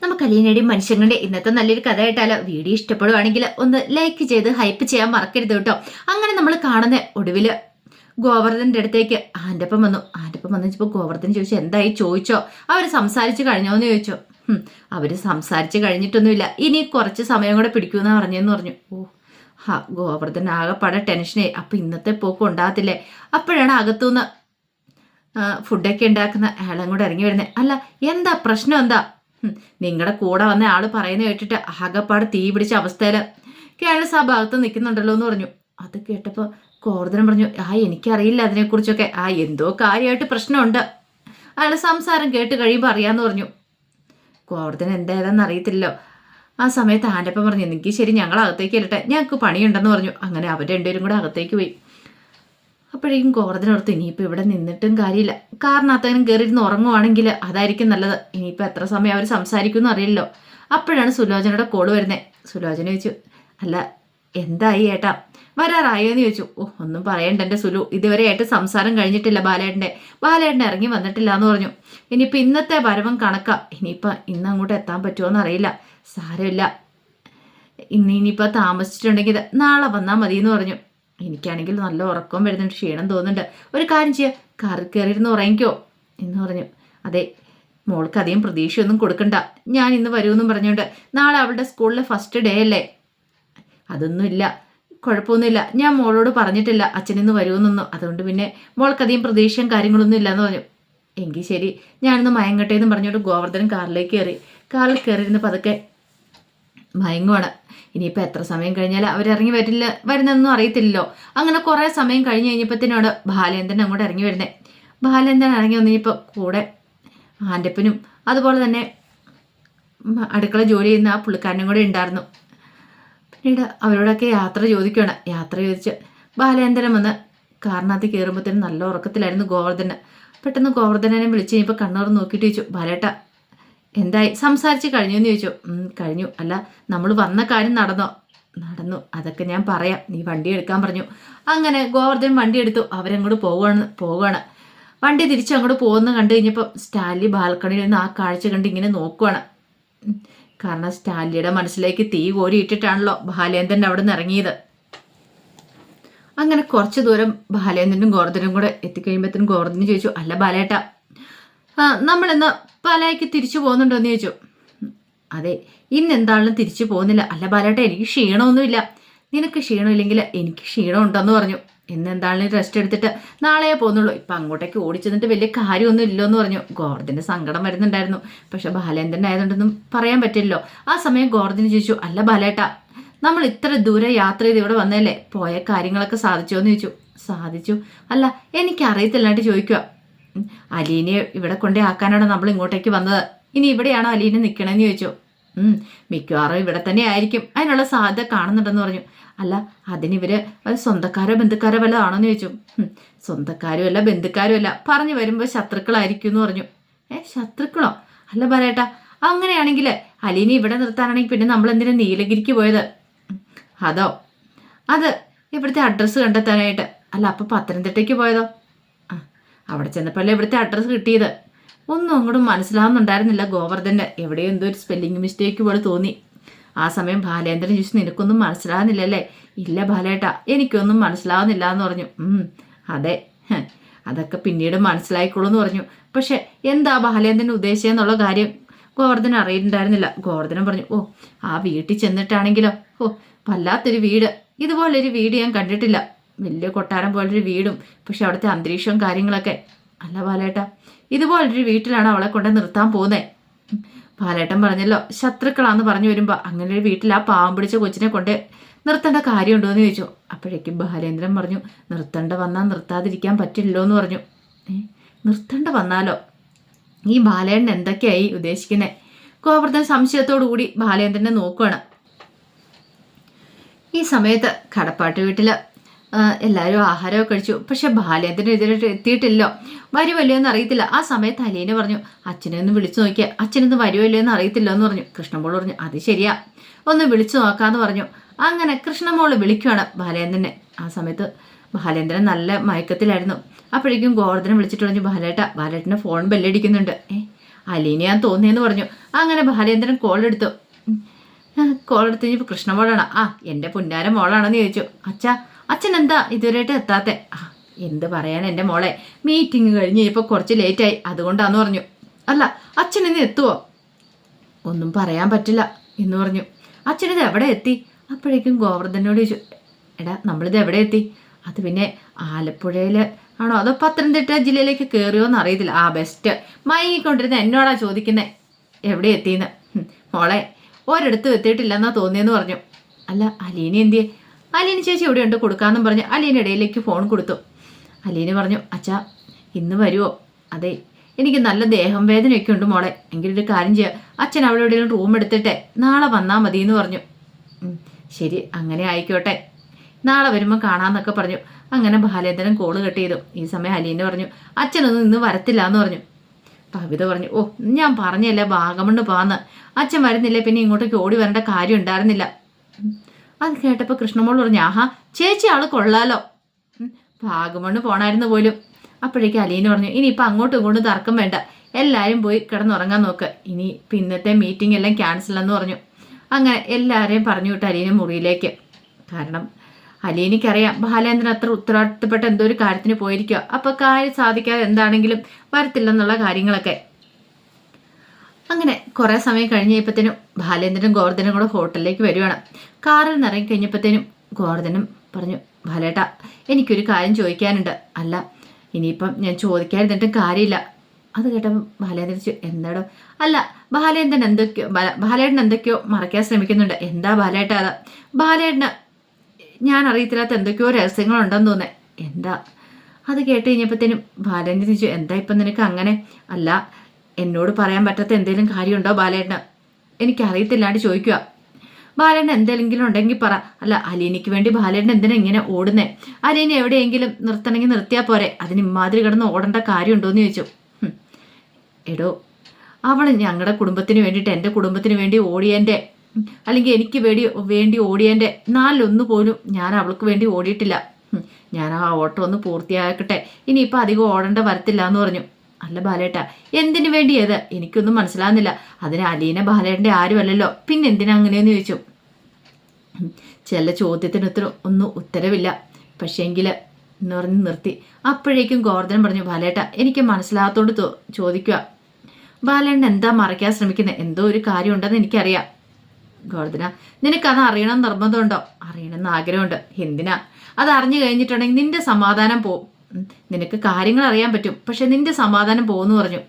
നമുക്ക് അലീനയുടെയും മനുഷ്യങ്ങളുടെ ഇന്നത്തെ നല്ലൊരു കഥ ആയിട്ടാലോ. വീഡിയോ ഇഷ്ടപ്പെടുവാണെങ്കിൽ ഒന്ന് ലൈക്ക് ചെയ്ത് ഹൈപ്പ് ചെയ്യാൻ മറക്കരുത് കേട്ടോ. അങ്ങനെ നമ്മൾ കാണുന്ന ഒടുവിൽ ഗോവർദ്ധന്റെ അടുത്തേക്ക് ആൻ്റപ്പം വന്നു. ആൻ്റപ്പം വന്നിപ്പോൾ ഗോവർദ്ധൻ ചോദിച്ചു, എന്തായി ചോദിച്ചോ? അവർ സംസാരിച്ച് കഴിഞ്ഞോന്ന് ചോദിച്ചോ? അവര് സംസാരിച്ച് കഴിഞ്ഞിട്ടൊന്നുമില്ല, ഇനി കുറച്ച് സമയം കൂടെ പിടിക്കുമെന്നാണ് പറഞ്ഞതെന്ന് പറഞ്ഞു. ഗോവർദ്ധൻ ആകെപ്പാടെ ടെൻഷനായി. അപ്പം ഇന്നത്തെ പോക്ക് ഉണ്ടാകത്തില്ലേ? അപ്പോഴാണ് അകത്തുനിന്ന് ഫുഡൊക്കെ ഉണ്ടാക്കുന്ന ആളും കൂടെ ഇറങ്ങി വരുന്നത്. അല്ല, എന്താ പ്രശ്നം? എന്താ? നിങ്ങളുടെ കൂടെ വന്ന ആള് പറയുന്നത് കേട്ടിട്ട് ആകെപ്പാട് തീ പിടിച്ച അവസ്ഥയിൽ കേരള ഭാഗത്ത് നിൽക്കുന്നുണ്ടല്ലോ എന്ന് പറഞ്ഞു. അത് കേട്ടപ്പോൾ ഗോവർദ്ധനം പറഞ്ഞു, എനിക്കറിയില്ല അതിനെക്കുറിച്ചൊക്കെ. എന്തോ കാര്യമായിട്ട് പ്രശ്നമുണ്ട്. അയാളുടെ സംസാരം കേട്ട് കഴിയുമ്പോൾ അറിയാമെന്ന് പറഞ്ഞു. ഗോവർദ്ധനം എന്തായതെന്ന് അറിയത്തില്ലല്ലോ. ആ സമയത്ത് ആൻ്റപ്പം പറഞ്ഞു, എനിക്ക് ശരി, ഞങ്ങൾ അകത്തേക്ക് ഇരട്ടെ, ഞങ്ങൾക്ക് പണിയുണ്ടെന്ന് പറഞ്ഞു. അങ്ങനെ അവർ രണ്ടുപേരും കൂടെ അകത്തേക്ക് പോയി. അപ്പോഴേക്കും ഗോവർദ്ധനം ഓർത്ത്, ഇനിയിപ്പോൾ ഇവിടെ നിന്നിട്ടും കാര്യമില്ല, കാരണത്തങ്ങനെ കയറിയിരുന്ന് ഉറങ്ങുവാണെങ്കിൽ അതായിരിക്കും നല്ലത്. ഇനിയിപ്പോൾ എത്ര സമയം അവർ സംസാരിക്കുമെന്ന് അറിയില്ലല്ലോ. അപ്പോഴാണ് സുലോചനയുടെ കോള് വരുന്നത്. സുലോചന ചോദിച്ചു, അല്ല എന്തായി ഏട്ടാ, വരാറായോ എന്ന് ചോദിച്ചു. ഒന്നും പറയണ്ട എൻ്റെ സുലു, ഇതുവരെ ആയിട്ട് സംസാരം കഴിഞ്ഞിട്ടില്ല ബാലേട്ടൻ്റെ ഇറങ്ങി വന്നിട്ടില്ല എന്ന് പറഞ്ഞു. ഇനിയിപ്പോൾ ഇന്നത്തെ വരവും കണക്കാം, ഇനിയിപ്പോൾ ഇന്ന് അങ്ങോട്ട് എത്താൻ പറ്റുമോ എന്നറിയില്ല. സാരമില്ല, ഇനിയിപ്പോൾ താമസിച്ചിട്ടുണ്ടെങ്കിൽ നാളെ വന്നാൽ മതി എന്ന് പറഞ്ഞു. എനിക്കാണെങ്കിൽ നല്ല ഉറക്കം വരുന്നുണ്ട്, ക്ഷീണം തോന്നുന്നുണ്ട്. ഒരു കാര്യം ചെയ്യുക, കാറിൽ കയറിയിരുന്ന് ഉറങ്ങിക്കോ എന്ന് പറഞ്ഞു. അതെ, മോൾക്ക് അധികം പ്രതീക്ഷയൊന്നും കൊടുക്കണ്ട, ഞാൻ ഇന്ന് വരുമെന്നും പറഞ്ഞുകൊണ്ട്. നാളെ അവളുടെ സ്കൂളിലെ ഫസ്റ്റ് ഡേ അല്ലേ? അതൊന്നുമില്ല, കുഴപ്പമൊന്നുമില്ല, ഞാൻ മോളോട് പറഞ്ഞിട്ടില്ല അച്ഛനിന്ന് വരുമെന്നൊന്നും. അതുകൊണ്ട് പിന്നെ മോൾക്കധികം പ്രതീക്ഷയും കാര്യങ്ങളൊന്നും ഇല്ലയെന്ന് പറഞ്ഞു. എങ്കിൽ ശരി, ഞാനിന്ന് മയങ്ങട്ടെ എന്ന് പറഞ്ഞുകൊണ്ട് ഗോവർദ്ധൻ കാറിലേക്ക് കയറി. കാറിൽ കയറിയിരുന്ന് പതുക്കെ മയങ്ങുവാണ്. ഇനിയിപ്പോൾ എത്ര സമയം കഴിഞ്ഞാൽ അവരിറങ്ങി വരുന്നതെന്നും അറിയത്തില്ലല്ലോ. അങ്ങനെ കുറേ സമയം കഴിഞ്ഞ് കഴിഞ്ഞപ്പോഴത്തേനോട് ബാലേന്ദ്രൻ അങ്ങോട്ട് ഇറങ്ങി വരുന്നത്. ബാലേന്ദ്രൻ ഇറങ്ങി വന്നപ്പോൾ കൂടെ ആൻ്റപ്പനും അതുപോലെ തന്നെ അടുക്കള ജോലി ചെയ്യുന്ന ആ പുള്ളിക്കാരനും കൂടെ ഉണ്ടായിരുന്നു. പിന്നീട് അവരോടൊക്കെ യാത്ര ചോദിക്കുകയാണ്. യാത്ര ചോദിച്ച് ബാലേന്ദ്രൻ വന്ന് കാറിനകത്ത് കയറുമ്പോഴത്തേനും നല്ല ഉറക്കത്തിലായിരുന്നു ഗോവർദ്ധന്. പെട്ടെന്ന് ഗോവർദ്ധനെ വിളിച്ച് കഴിഞ്ഞപ്പോൾ കണ്ണൂർ നോക്കിയിട്ട് ചോദിച്ചു, ബാലേട്ട എന്തായി, സംസാരിച്ച് കഴിഞ്ഞു എന്ന് ചോദിച്ചു. കഴിഞ്ഞു. അല്ല, നമ്മൾ വന്ന കാര്യം നടന്നു, അതൊക്കെ ഞാൻ പറയാം, നീ വണ്ടി എടുക്കാൻ പറഞ്ഞു. അങ്ങനെ ഗോവർദ്ധൻ വണ്ടി എടുത്തു. അവരങ്ങോട്ട് പോവുകയാണ്. വണ്ടി തിരിച്ച് അങ്ങോട്ട് പോകുന്ന കണ്ടു കഴിഞ്ഞപ്പോൾ സ്റ്റാൻലി ബാൽക്കണിയിൽ നിന്ന് ആ കാഴ്ച കണ്ട് ഇങ്ങനെ നോക്കുവാണ്. കാരണം സ്റ്റാൻലിയുടെ മനസ്സിലേക്ക് തീ കോരിയിട്ടിട്ടാണല്ലോ ബാലേന്ദ്രൻ അവിടെ നിന്ന് ഇറങ്ങിയത്. അങ്ങനെ കുറച്ച് ദൂരം ബാലേന്ദ്രനും ഗോവർദ്ധനും കൂടെ എത്തിക്കഴിയുമ്പോഴത്തേനും ഗോവർദ്ധനും ചോദിച്ചു, അല്ല ബാലേട്ട, നമ്മളിന്ന് പാലായ്ക്ക് തിരിച്ചു പോകുന്നുണ്ടോ എന്ന് ചോദിച്ചു. അതെ, ഇന്നെന്താണെങ്കിലും തിരിച്ചു പോകുന്നില്ല. അല്ല ബാലേട്ട, എനിക്ക് ക്ഷീണമൊന്നുമില്ല. നിനക്ക് ക്ഷീണമില്ലെങ്കിൽ എനിക്ക് ക്ഷീണമുണ്ടെന്ന് പറഞ്ഞു. എന്നെന്താണെങ്കിലും റെസ്റ്റ് എടുത്തിട്ട് നാളെ പോകുന്നുള്ളൂ. ഇപ്പം അങ്ങോട്ടേക്ക് ഓടിച്ചെന്നിട്ട് വലിയ കാര്യമൊന്നും ഇല്ലെന്ന് പറഞ്ഞു. ഗോവർദ്ധൻ്റെ സങ്കടം വരുന്നുണ്ടായിരുന്നു. പക്ഷെ ബാലേന്ദ്രൻ ആയതുകൊണ്ടൊന്നും പറയാൻ പറ്റില്ലല്ലോ. ആ സമയം ഗോവർദ്ധന് ചോദിച്ചു, അല്ല ബാലേട്ട, നമ്മൾ ഇത്ര ദൂരെ യാത്ര ചെയ്ത് ഇവിടെ വന്നതല്ലേ, പോയ കാര്യങ്ങളൊക്കെ സാധിച്ചോ എന്ന് ചോദിച്ചു. സാധിച്ചു. അല്ല, എനിക്കറിയത്തില്ലാണ്ട് ചോദിക്കുക, അലീനെ ഇവിടെ കൊണ്ടേ ആക്കാനാണ് നമ്മൾ ഇങ്ങോട്ടേക്ക് വന്നത്. ഇനി ഇവിടെയാണോ അലീന നിൽക്കണമെന്ന് ചോദിച്ചു. മിക്കവാറും ഇവിടെ തന്നെ ആയിരിക്കും, അതിനുള്ള സാധ്യത കാണുന്നുണ്ടെന്ന് പറഞ്ഞു. അല്ല, അതിനിവര് സ്വന്തക്കാരോ ബന്ധുക്കാരോ വല്ലതാണോന്ന് ചോദിച്ചു. സ്വന്തക്കാരും അല്ല ബന്ധുക്കാരും അല്ല, പറഞ്ഞു വരുമ്പോൾ ശത്രുക്കളായിരിക്കും എന്ന് പറഞ്ഞു. ശത്രുക്കളോ? അല്ല പറയട്ടാ, അങ്ങനെയാണെങ്കിൽ അലീനെ ഇവിടെ നിർത്താനാണെങ്കിൽ പിന്നെ നമ്മൾ എന്തിനാ നീലഗിരിക്ക് പോയത്? അതോ, അത് ഇവിടുത്തെ അഡ്രസ്സ് കണ്ടെത്താനായിട്ട്. അല്ല, അപ്പം പത്തനംതിട്ടയ്ക്ക് പോയതോ? അവിടെ ചെന്നപ്പോഴല്ലേ ഇവിടുത്തെ അഡ്രസ്സ് കിട്ടിയത്. ഒന്നും അങ്ങോട്ട് മനസ്സിലാവുന്നുണ്ടായിരുന്നില്ല ഗോവർദ്ധൻ്റെ. എവിടെയോ എന്തോ ഒരു സ്പെല്ലിംഗ് മിസ്റ്റേക്ക് പോലെ തോന്നി. ആ സമയം ബാലേന്ദ്രൻ ചോദിച്ചു, നിനക്കൊന്നും മനസ്സിലാവുന്നില്ലല്ലേ? ഇല്ല ബാലേട്ട, എനിക്കൊന്നും മനസ്സിലാവുന്നില്ല എന്ന് പറഞ്ഞു. അതെ, അതൊക്കെ പിന്നീട് മനസ്സിലായിക്കോളൂ എന്ന് പറഞ്ഞു. പക്ഷെ എന്താ ബാലേന്ദ്രൻ ഉദ്ദേശിച്ചെന്നുള്ള കാര്യം ഗോവർദ്ധൻ അറിയിട്ടുണ്ടായിരുന്നില്ല. ഗോവർദ്ധനം പറഞ്ഞു, ആ വീട്ടിൽ ചെന്നിട്ടാണെങ്കിലോ, വല്ലാത്തൊരു വീട്, ഇതുപോലൊരു വീട് ഞാൻ കണ്ടിട്ടില്ല. വലിയ കൊട്ടാരം പോലൊരു വീടും, പക്ഷെ അവിടുത്തെ അന്തരീക്ഷവും കാര്യങ്ങളൊക്കെ. അല്ല ബാലേട്ട, ഇതുപോലൊരു വീട്ടിലാണ് അവളെ കൊണ്ട് നിർത്താൻ പോകുന്നത്. ബാലേട്ടൻ പറഞ്ഞല്ലോ ശത്രുക്കളാന്ന് പറഞ്ഞു വരുമ്പോൾ അങ്ങനെ ഒരു വീട്ടിൽ ആ പാവം പിടിച്ച കൊച്ചിനെ കൊണ്ട് നിർത്തേണ്ട കാര്യമുണ്ടോ എന്ന് ചോദിച്ചു. അപ്പോഴേക്കും ബാലേന്ദ്രൻ പറഞ്ഞു, നിർത്തേണ്ട വന്നാൽ നിർത്താതിരിക്കാൻ പറ്റില്ലല്ലോ എന്ന് പറഞ്ഞു. നിർത്തേണ്ട വന്നാലോ? ഈ ബാലേട്ടൻ എന്തൊക്കെയായി ഉദ്ദേശിക്കുന്നത്? ഗോവർദ്ധൻ സംശയത്തോടു കൂടി ബാലേന്ദ്രനെ നോക്കുകയാണ്. ഈ സമയത്ത് കടപ്പാട്ട് വീട്ടിൽ എല്ലാവരും ആഹാരമൊക്കെ കഴിച്ചു. പക്ഷെ ബാലേന്ദ്രൻ ഇതിൽ എത്തിയിട്ടില്ലോ, വരുമല്ലോ എന്ന് അറിയത്തില്ല. ആ സമയത്ത് അലീന പറഞ്ഞു, അച്ഛനെ ഒന്ന് വിളിച്ചു നോക്കിയാൽ അച്ഛനൊന്ന് വരുമല്ലോ എന്ന് അറിയത്തില്ല എന്ന് പറഞ്ഞു. കൃഷ്ണമോൾ പറഞ്ഞു, അത് ശരിയാ, ഒന്ന് വിളിച്ചു നോക്കാമെന്ന് പറഞ്ഞു. അങ്ങനെ കൃഷ്ണമോള് വിളിക്കുവാണ് ബാലേന്ദ്രനെ. ആ സമയത്ത് ബാലേന്ദ്രൻ നല്ല മയക്കത്തിലായിരുന്നു. അപ്പോഴേക്കും ഗോവർദ്ധനം വിളിച്ചിട്ട് പറഞ്ഞു, ബാലേട്ടൻ്റെ ഫോൺ ബെല്ലടിക്കുന്നുണ്ട്. അലീനയാൻ തോന്നിയെന്ന് പറഞ്ഞു. അങ്ങനെ ബാലേന്ദ്രൻ കോളെടുത്തു. കോളെടുത്ത് കഴിഞ്ഞപ്പോൾ കൃഷ്ണമോളാണ്. ആ എൻ്റെ പുന്നാര മോളാണെന്ന് ചോദിച്ചു. അച്ഛൻ എന്താ ഇതുവരെയായിട്ട് എത്താത്തെ? എന്ത് പറയാൻ എൻ്റെ മോളെ, മീറ്റിംഗ് കഴിഞ്ഞ് കഴിഞ്ഞപ്പോൾ കുറച്ച് ലേറ്റായി, അതുകൊണ്ടാന്ന് പറഞ്ഞു. അല്ല അച്ഛൻ ഇന്ന് എത്തുവോ? ഒന്നും പറയാൻ പറ്റില്ല എന്ന് പറഞ്ഞു. അച്ഛനിത് എവിടെ എത്തി? അപ്പോഴേക്കും ഗോവർദ്ധനോട് ചോദിച്ചു, എടാ നമ്മളിത് എവിടെ എത്തി? അത് പിന്നെ ആലപ്പുഴയിൽ ആണോ അതോ പത്തനംതിട്ട ജില്ലയിലേക്ക് കയറിയോന്ന് അറിയത്തില്ല. ബെസ്റ്റ് മയങ്ങിക്കൊണ്ടിരുന്ന എന്നോടാ ചോദിക്കുന്നത് എവിടെ എത്തിയെന്ന്. മോളെ ഒരിടത്തും എത്തിയിട്ടില്ലെന്നാ തോന്നിയെന്ന് പറഞ്ഞു. അല്ല അലീന എന്തിയെ? അലീന ചേച്ചി എവിടെയുണ്ട് കൊടുക്കാമെന്നും പറഞ്ഞ് അലീന ഇടയിലേക്ക് ഫോൺ കൊടുത്തു. അലീന പറഞ്ഞു, അച്ഛാ ഇന്ന് വരുമോ? അതെ എനിക്ക് നല്ല ദേഹം വേദനയൊക്കെ ഉണ്ട് മോളെ. എങ്കിലൊരു കാര്യം ചെയ്യാം, അച്ഛൻ അവിടെ എവിടെയെങ്കിലും റൂം എടുത്തിട്ടെ നാളെ വന്നാൽ മതി എന്ന് പറഞ്ഞു. ശരി അങ്ങനെ ആയിക്കോട്ടെ, നാളെ വരുമ്പോൾ കാണാമെന്നൊക്കെ പറഞ്ഞു. അങ്ങനെ ബാലേന്ദ്രൻ കോള് കട്ട് ചെയ്തു. ഈ സമയം അലീന പറഞ്ഞു, അച്ഛനൊന്നും ഇന്ന് വരത്തില്ല എന്ന് പറഞ്ഞു. കവിത പറഞ്ഞു, ഞാൻ പറഞ്ഞല്ലേ വാഗമണ്ണ് പോവാന്ന്. അച്ഛൻ വരുന്നില്ല പിന്നെ ഇങ്ങോട്ടേക്ക് ഓടി വരേണ്ട കാര്യം ഉണ്ടായിരുന്നില്ല. അത് കേട്ടപ്പോൾ കൃഷ്ണമോൾ പറഞ്ഞു, ചേച്ചി ആള് കൊള്ളാലോ, വാഗമണ്ണ് പോണായിരുന്നു പോലും. അപ്പോഴേക്കും അലീന പറഞ്ഞു, ഇനിയിപ്പോൾ അങ്ങോട്ടും ഇങ്ങോട്ടും തർക്കം വേണ്ട, എല്ലാവരും പോയി കിടന്നുറങ്ങാൻ നോക്ക്, ഇനി ഇന്നത്തെ മീറ്റിംഗ് എല്ലാം ക്യാൻസലെന്ന് പറഞ്ഞു. അങ്ങനെ എല്ലാവരെയും പറഞ്ഞു വിട്ട് അലീന മുറിയിലേക്ക്. കാരണം അലീനയ്ക്കറിയാം ബാലേന്ദ്രൻ അത്ര ഉത്തരവാദിത്തപ്പെട്ട എന്തോ ഒരു കാര്യത്തിന് പോയിരിക്കുക, അപ്പോൾ കാര്യം സാധിക്കാതെ എന്താണെങ്കിലും വരത്തില്ലെന്നുള്ള കാര്യങ്ങളൊക്കെ. അങ്ങനെ കുറേ സമയം കഴിഞ്ഞപ്പോഴത്തേനും ബാലേന്ദ്രനും ഗോവർദ്ധനും കൂടെ ഹോട്ടലിലേക്ക് വരുവാണ്. കാറിൽ നിറങ്ങി കഴിഞ്ഞപ്പോഴത്തേനും ഗോവർദ്ധനും പറഞ്ഞു, ബാലേട്ടാ എനിക്കൊരു കാര്യം ചോദിക്കാനുണ്ട്. അല്ല ഇനിയിപ്പം ഞാൻ ചോദിക്കാതിരുന്നിട്ടും കാര്യമില്ല. അത് കേട്ടപ്പോൾ ബാലേന്ദ്രൻ എന്താടോ? അല്ല ബാലേന്ദ്രൻ എന്തൊക്കെയോ മറയ്ക്കാൻ ശ്രമിക്കുന്നുണ്ട്. എന്താ ബാലേട്ടാ? അതാ ബാലേട്ടന് ഞാൻ അറിയത്തില്ലാത്ത എന്തൊക്കെയോ രഹസ്യങ്ങളുണ്ടെന്ന് തോന്നേ. എന്താ? അത് കേട്ട് കഴിഞ്ഞപ്പോഴത്തേനും ബാലേന്ദ്രൻ ചോദിച്ചു, എന്താ ഇപ്പം നിനക്ക് അങ്ങനെ? അല്ല എന്നോട് പറയാൻ പറ്റാത്ത എന്തെങ്കിലും കാര്യമുണ്ടോ ബാലേട്ടന്? എനിക്കറിയത്തില്ലാണ്ട് ചോദിക്കുക. ബാലേട്ടൻ എന്തെങ്കിലും ഉണ്ടെങ്കിൽ പറ. അല്ല അലീനയ്ക്ക് വേണ്ടി ബാലേട്ടൻ എന്തിനാ ഇങ്ങനെ ഓടുന്നേ? അലീന എവിടെയെങ്കിലും നിർത്തണമെങ്കിൽ നിർത്തിയാൽ പോരെ, അതിന് ഇമാതിരി കിടന്ന് ഓടേണ്ട കാര്യമുണ്ടോയെന്ന് ചോദിച്ചു. എടോ അവൾ ഞങ്ങളുടെ കുടുംബത്തിന് വേണ്ടിയിട്ട് എൻ്റെ കുടുംബത്തിന് വേണ്ടി ഓടിയതിൻ്റെ അല്ലെങ്കിൽ എനിക്ക് വേണ്ടി ഓടിയതിൻ്റെ 4-1 പോലും ഞാൻ അവൾക്ക് വേണ്ടി ഓടിയിട്ടില്ല. ഞാൻ ആ ഓട്ടം ഒന്ന് പൂർത്തിയാക്കട്ടെ, ഇനിയിപ്പോൾ അധികം ഓടേണ്ട വരത്തില്ല എന്ന് പറഞ്ഞു. അല്ല ബാലേട്ട എന്തിനു വേണ്ടി ഏത്? എനിക്കൊന്നും മനസ്സിലാകുന്നില്ല. അതിന് അലീന ബാലേട്ടൻ്റെ ആരുമല്ലല്ലോ, പിന്നെ എന്തിനാ അങ്ങനെയെന്ന് ചോദിച്ചു. ചില ചോദ്യത്തിന് ഒന്നും ഉത്തരവില്ല, പക്ഷേങ്കിൽ എന്ന് പറഞ്ഞ് നിർത്തി. അപ്പോഴേക്കും ഗോവർദ്ധൻ പറഞ്ഞു, ബാലേട്ട എനിക്ക് മനസ്സിലാകത്തോണ്ട് ചോദിക്കുക, ബാലേട്ടൻ എന്താ മറയ്ക്കാൻ ശ്രമിക്കുന്നത്? എന്തോ ഒരു കാര്യം ഉണ്ടെന്ന് എനിക്കറിയാം. ഗോവർദ്ധന നിനക്കത് അറിയണം നിർബന്ധമുണ്ടോ? അറിയണമെന്ന് ആഗ്രഹമുണ്ട്. എന്തിനാ? അത് അറിഞ്ഞു കഴിഞ്ഞിട്ടുണ്ടെങ്കിൽ നിന്റെ സമാധാനം പോവും. നിനക്ക് കാര്യങ്ങൾ അറിയാൻ പറ്റും, പക്ഷെ നിന്റെ സമാധാനം പോകുമെന്ന് പറഞ്ഞു.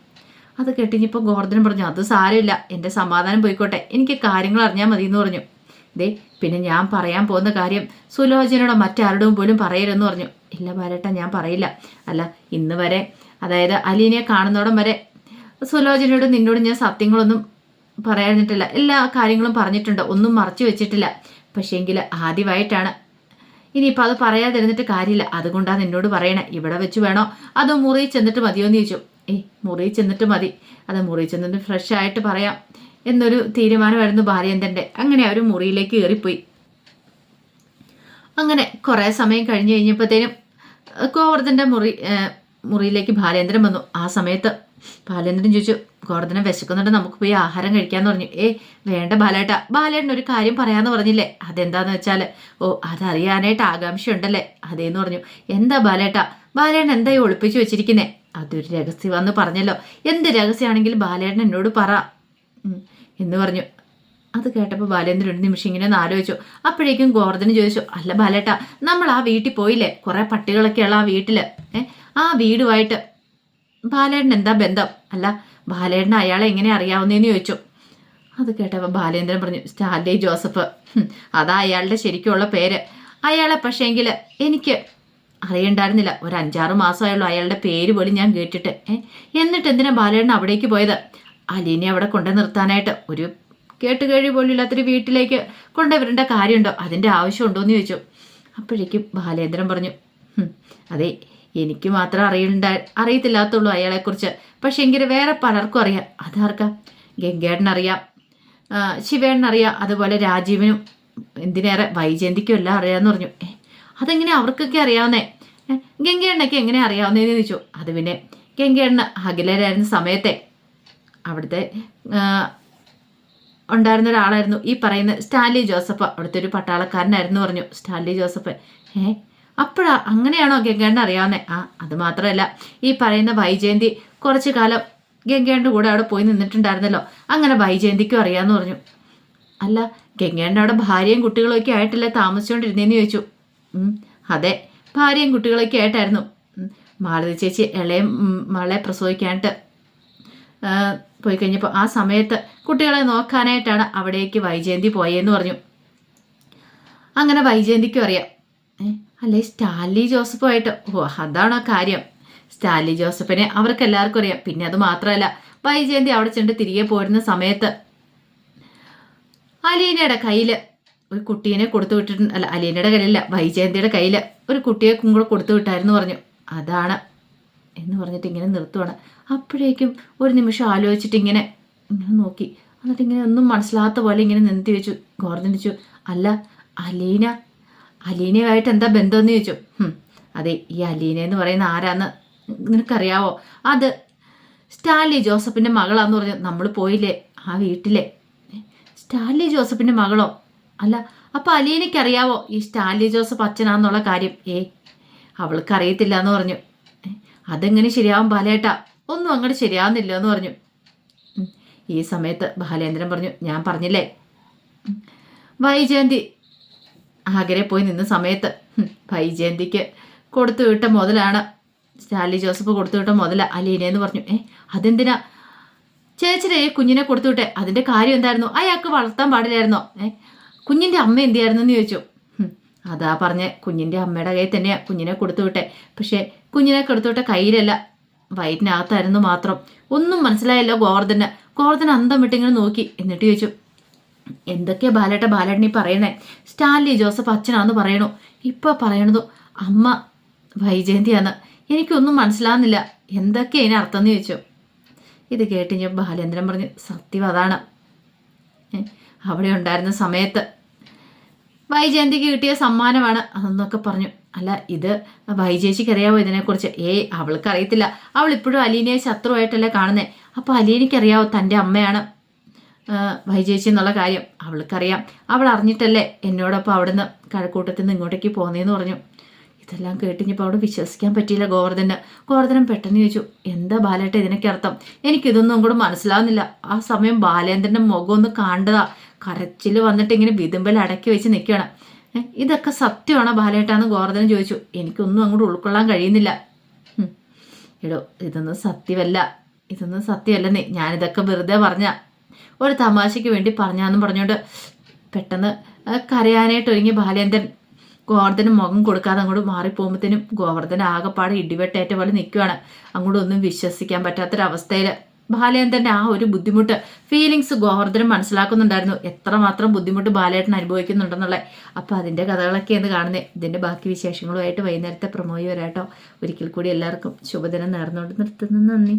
അത് കേട്ടിഞ്ഞപ്പോൾ ഗോവർദ്ധൻ പറഞ്ഞു, അത് സാരമില്ല, എൻ്റെ സമാധാനം പോയിക്കോട്ടെ, എനിക്ക് കാര്യങ്ങൾ അറിഞ്ഞാൽ മതി എന്ന് പറഞ്ഞു. പിന്നെ ഞാൻ പറയാൻ പോകുന്ന കാര്യം സുലോചനയോടോ മറ്റാരോടും പോലും പറയരുതെന്ന് പറഞ്ഞു. ഇല്ല ബാലേട്ട ഞാൻ പറയില്ല. അല്ല ഇന്ന് വരെ, അതായത് അലീനയെ കാണുന്നോടം വരെ സുലോചനയോട് നിന്നോട് ഞാൻ സത്യങ്ങളൊന്നും പറയാനിട്ടില്ല, എല്ലാ കാര്യങ്ങളും പറഞ്ഞിട്ടുണ്ട്, ഒന്നും മറച്ചു വെച്ചിട്ടില്ല. പക്ഷേങ്കിൽ ആദ്യമായിട്ടാണ്. ഇനിയിപ്പോൾ അത് പറയാതിരുന്നിട്ട് കാര്യമില്ല, അതുകൊണ്ടാണ് നിന്നോട് പറയണേ. ഇവിടെ വെച്ച് വേണോ അതോ മുറിയിൽ ചെന്നിട്ട് മതിയോ എന്ന് ചോദിച്ചു. മുറിയിൽ ചെന്നിട്ട് മതി, അത് മുറിയിൽ ചെന്നിട്ട് ഫ്രഷ് ആയിട്ട് പറയാം എന്നൊരു തീരുമാനമായിരുന്നു ബാലേന്ദ്രൻ്റെ. അങ്ങനെ അവർ മുറിയിലേക്ക് കയറിപ്പോയി. അങ്ങനെ കുറേ സമയം കഴിഞ്ഞ് കഴിഞ്ഞപ്പോഴത്തേനും ഗോവർദ്ധൻ്റെ മുറിയിലേക്ക് ബാലേന്ദ്രൻ വന്നു. ആ സമയത്ത് ബാലേന്ദ്രൻ ചോദിച്ചു, ഗോവർദ്ധനെ വിശക്കുന്നുണ്ട്, നമുക്ക് പോയി ആഹാരം കഴിക്കാമെന്ന് പറഞ്ഞു. വേണ്ട ബാലേട്ട, ബാലേട്ടൻ ഒരു കാര്യം പറയാമെന്ന് പറഞ്ഞില്ലേ, അതെന്താന്ന് വെച്ചാൽ അതറിയാനായിട്ട് ആകാംക്ഷയുണ്ടല്ലേ, അതേന്ന് പറഞ്ഞു. എന്താ ബാലേട്ട? ബാലേട്ടൻ എന്തായി ഒളിപ്പിച്ചു വെച്ചിരിക്കുന്നേ? അതൊരു രഹസ്യമാണെന്ന് പറഞ്ഞല്ലോ, എന്ത് രഹസ്യമാണെങ്കിലും ബാലേട്ടൻ എന്നോട് പറ എന്ന് പറഞ്ഞു. അത് കേട്ടപ്പോൾ ബാലേന്ദ്രൻ ഒരു നിമിഷം ഇങ്ങനെ ഒന്ന് ആലോചിച്ചു. അപ്പോഴേക്കും ഗോവർദ്ധന് ചോദിച്ചു, അല്ല ബാലേട്ട നമ്മൾ ആ വീട്ടിൽ പോയില്ലേ, കുറേ പട്ടികളൊക്കെയുള്ള ആ വീട്ടിൽ, ആ വീടുമായിട്ട് ബാലേട്ടൻ എന്താ ബന്ധം? അല്ല ബാലേട്ടന് അയാളെ എങ്ങനെ അറിയാവുന്നതെന്ന് ചോദിച്ചു. അത് കേട്ടപ്പോൾ ബാലേന്ദ്രൻ പറഞ്ഞു, സ്റ്റാൻലി ജോസഫ്, അതാ അയാളുടെ ശരിക്കുള്ള പേര്. അയാളെ പക്ഷേങ്കിൽ എനിക്ക് അറിയണ്ടായിരുന്നില്ല, ഒരു 5-6 മാസമായുള്ളൂ അയാളുടെ പേര് പോലും ഞാൻ കേട്ടിട്ട്. എന്നിട്ട് എന്തിനാ ബാലേട്ടൻ അവിടേക്ക് പോയത്? അലീനെ അവിടെ കൊണ്ടു നിർത്താനായിട്ട് ഒരു കേട്ടുകേഴി പോലും ഇല്ലാത്തൊരു വീട്ടിലേക്ക് കൊണ്ടുവരേണ്ട കാര്യമുണ്ടോ? അതിൻ്റെ ആവശ്യമുണ്ടോ എന്ന് ചോദിച്ചു. അപ്പോഴേക്കും ബാലേന്ദ്രൻ പറഞ്ഞു, അതെ എനിക്ക് മാത്രം അറിയത്തില്ലാത്തുള്ളൂ അയാളെക്കുറിച്ച്, പക്ഷെ എങ്കിൽ വേറെ പലർക്കും അറിയാം. അതാർക്കാ? ഗംഗേട്ടനറിയാം, ശിവേട്ടനറിയാം, അതുപോലെ രാജീവനും, എന്തിനേറെ വൈജയന്തിക്കും എല്ലാം അറിയാമെന്ന് പറഞ്ഞു. അതെങ്ങനെ അവർക്കൊക്കെ അറിയാവുന്നേ? ഗംഗേട്ടനൊക്കെ എങ്ങനെ അറിയാവുന്നതെന്ന് ചോദിച്ചു. അത് പിന്നെ ഗംഗേട്ടന് അഖിലരായിരുന്ന സമയത്തെ അവിടുത്തെ ഉണ്ടായിരുന്ന ഒരാളായിരുന്നു ഈ പറയുന്ന സ്റ്റാൻലി ജോസഫ്. അവിടുത്തെ ഒരു പട്ടാളക്കാരനായിരുന്നു പറഞ്ഞു സ്റ്റാൻലി ജോസഫ്. അപ്പോഴാ അങ്ങനെയാണോ ഗംഗേണ്ണ അറിയാവുന്നേ? അത് മാത്രമല്ല ഈ പറയുന്ന വൈജയന്തി കുറച്ചു കാലം ഗംഗേണ്ണൻ്റെ കൂടെ അവിടെ പോയി നിന്നിട്ടുണ്ടായിരുന്നല്ലോ, അങ്ങനെ വൈജയന്തിക്കും അറിയാമെന്ന് പറഞ്ഞു. അല്ല, ഗംഗേണ്ണ അവിടെ ഭാര്യയും കുട്ടികളൊക്കെ ആയിട്ടല്ലേ താമസിച്ചുകൊണ്ടിരുന്നേന്ന് ചോദിച്ചു. അതെ, ഭാര്യയും കുട്ടികളൊക്കെ ആയിട്ടായിരുന്നു. മാലതി ചേച്ചി മകളെ പ്രസവിക്കാനായിട്ട് പോയി കഴിഞ്ഞപ്പോൾ ആ സമയത്ത് കുട്ടികളെ നോക്കാനായിട്ടാണ് അവിടേക്ക് വൈജയന്തി പോയെന്ന് പറഞ്ഞു. അങ്ങനെ വൈജയന്തിക്കും അറിയാം. അല്ലേ സ്റ്റാൻലി ജോസഫുമായിട്ട്? അതാണോ കാര്യം? സ്റ്റാൻലി ജോസഫിനെ അവർക്ക് എല്ലാവർക്കും അറിയാം. പിന്നെ അത് മാത്രമല്ല, വൈജയന്തി അവിടെ ചെന്ന് തിരികെ പോരുന്ന സമയത്ത് അലീനയുടെ കയ്യിൽ ഒരു കുട്ടീനെ കൊടുത്തു വിട്ടിട്ടുണ്ട്. അല്ല, അലീനയുടെ കയ്യിലല്ല, വൈജയന്തിയുടെ കയ്യിൽ ഒരു കുട്ടിയെ കൂടെ കൊടുത്തു വിട്ടായിരുന്നു പറഞ്ഞു. അതാണ് എന്ന് പറഞ്ഞിട്ട് ഇങ്ങനെ നിർത്തുവാണ്. അപ്പോഴേക്കും ഒരു നിമിഷം ആലോചിച്ചിട്ട് ഇങ്ങനെ നോക്കി, എന്നിട്ട് ഇങ്ങനെ ഒന്നും മനസ്സിലാത്ത പോലെ ഇങ്ങനെ നിർത്തി വെച്ചു. ഗോവർദ്ധൻ ചോദിച്ചു, അല്ല അലീനയുമായിട്ട് എന്താ ബന്ധമെന്ന് ചോദിച്ചു. അതെ, ഈ അലീന എന്ന് പറയുന്ന ആരാന്ന് നിനക്കറിയാവോ? അത് സ്റ്റാൻലി ജോസഫിൻ്റെ മകളാന്ന് പറഞ്ഞു. നമ്മൾ പോയില്ലേ ആ വീട്ടിലെ? സ്റ്റാൻലി ജോസഫിൻ്റെ മകളോ? അല്ല, അപ്പോൾ അലീനയ്ക്കറിയാവോ ഈ സ്റ്റാൻലി ജോസഫ് അച്ഛനാന്നുള്ള കാര്യം? അവൾക്കറിയത്തില്ല എന്ന് പറഞ്ഞു. അതെങ്ങനെ ശരിയാവും ബാലേട്ടാ? ഒന്നും അങ്ങോട്ട് ശരിയാവുന്നില്ല എന്ന് പറഞ്ഞു. ഈ സമയത്ത് ബാലേന്ദ്രൻ പറഞ്ഞു, ഞാൻ പറഞ്ഞില്ലേ വൈജയന്തി ആഗ്രേ പോയി നിന്ന സമയത്ത് വൈജയന്തിക്ക് കൊടുത്തു വിട്ട മുതലാണ്, സ്റ്റാൻലി ജോസഫ് കൊടുത്തു വിട്ട മുതല അലീനയെന്ന് പറഞ്ഞു. അതെന്തിനാ ചേച്ചിയുടെ കുഞ്ഞിനെ കൊടുത്തു വിട്ടെ? അതിൻ്റെ കാര്യം എന്തായിരുന്നു? അയാൾക്ക് വളർത്താൻ പാടില്ലായിരുന്നോ? കുഞ്ഞിൻ്റെ അമ്മ എന്ത് ചെയ്യായിരുന്നെന്ന് ചോദിച്ചു. അതാ പറഞ്ഞേ, കുഞ്ഞിൻ്റെ അമ്മയുടെ കയ്യിൽ തന്നെയാണ് കുഞ്ഞിനെ കൊടുത്തു വിട്ടെ. പക്ഷേ കുഞ്ഞിനെ കൊടുത്തു വിട്ട കയ്യിലല്ല, വയറ്റിനകത്തായിരുന്നു മാത്രം. ഒന്നും മനസ്സിലായല്ലോ ഗോവർദ്ധന്. ഗോവർദ്ധൻ അന്തം വിട്ടിങ്ങനെ നോക്കി. എന്നിട്ട് ചോദിച്ചു, എന്തൊക്കെയാ ബാലേട്ടനീ പറയണേ? സ്റ്റാൻലി ജോസഫ് അച്ഛനാന്ന് പറയണു, ഇപ്പോൾ പറയണതു അമ്മ വൈജയന്തിയാന്ന്. എനിക്കൊന്നും മനസ്സിലാവുന്നില്ല, എന്തൊക്കെയാ അതിന് അർത്ഥം എന്ന് ചോദിച്ചു. ഇത് കേട്ട് ഞാൻ ബാലേന്ദ്രൻ പറഞ്ഞു, സത്യം അതാണ്. അവിടെ ഉണ്ടായിരുന്ന സമയത്ത് വൈജയന്തിക്ക് കിട്ടിയ സമ്മാനമാണ് അതെന്നൊക്കെ പറഞ്ഞു. അല്ല, ഇത് വൈജേച്ചിക്ക് അറിയാവോ ഇതിനെക്കുറിച്ച്? അവൾക്ക് അറിയത്തില്ല. അവൾ ഇപ്പോഴും അലീനയെ ശത്രുവായിട്ടല്ലേ കാണുന്നേ. അപ്പോൾ അലീനയ്ക്കറിയാവോ തൻ്റെ അമ്മയാണ് വൈജേച്ചി എന്നുള്ള കാര്യം? അവൾക്കറിയാം. അവൾ അറിഞ്ഞിട്ടല്ലേ എന്നോടൊപ്പം അവിടുന്ന് കഴക്കൂട്ടത്തിൽ നിന്ന് ഇങ്ങോട്ടേക്ക് പോകുന്നതെന്ന് പറഞ്ഞു. ഇതെല്ലാം കേട്ടിഞ്ഞപ്പോൾ അവിടെ വിശ്വസിക്കാൻ പറ്റിയില്ല ഗോവർദ്ധനൻ പെട്ടെന്ന് ചോദിച്ചു, എന്താ ബാലേട്ട ഇതിനൊക്കെ അർത്ഥം? എനിക്കിതൊന്നും കൂടെ മനസ്സിലാവുന്നില്ല. ആ സമയം ബാലേന്ദ്രൻ്റെ മുഖം ഒന്ന് കണ്ടതാ, കരച്ചിൽ വന്നിട്ട് ഇങ്ങനെ വിതുമ്പൽ അടക്കി വെച്ച് നിൽക്കുകയാണ്. ഇതൊക്കെ സത്യമാണോ ബാലേട്ടാന്ന് ഗോവർദ്ധനൻ ചോദിച്ചു. എനിക്കൊന്നും അങ്ങോട്ട് ഉൾക്കൊള്ളാൻ കഴിയുന്നില്ല. എടോ, ഇതൊന്നും സത്യമല്ലെന്നേ, ഞാനിതൊക്കെ വെറുതെ പറഞ്ഞ ഒരു തമാശയ്ക്ക് വേണ്ടി പറഞ്ഞാന്നും പറഞ്ഞുകൊണ്ട് പെട്ടെന്ന് കരയാനായിട്ട് ഒരുങ്ങി ബാലേന്ദ്രൻ. ഗോവർദ്ധന് മുഖം കൊടുക്കാതെ അങ്ങോട്ട് മാറിപ്പോകുമ്പോഴത്തേനും ഗോവർദ്ധൻ ആകെപ്പാടെ ഇടിവെട്ടേറ്റ പോലെ നിൽക്കുകയാണ്. അങ്ങോട്ട് ഒന്നും വിശ്വസിക്കാൻ പറ്റാത്തൊരവസ്ഥയിൽ ബാലേന്ദ്രൻ്റെ ആ ഒരു ബുദ്ധിമുട്ട് ഫീലിങ്സ് ഗോവർദ്ധനം മനസ്സിലാക്കുന്നുണ്ടായിരുന്നു. എത്രമാത്രം ബുദ്ധിമുട്ട് ബാലേട്ടൻ അനുഭവിക്കുന്നുണ്ടെന്നുള്ളത്. അപ്പോൾ അതിൻ്റെ കഥകളൊക്കെ എന്ന് കാണുന്നത്. ഇതിൻ്റെ ബാക്കി വിശേഷങ്ങളുമായിട്ട് വൈകുന്നേരത്തെ പ്രൊമോയി വരാട്ടോ. ഒരിക്കൽ കൂടി എല്ലാവർക്കും ശുഭദിനം നേർന്നുകൊണ്ട് നിർത്തുന്നു. നന്ദി.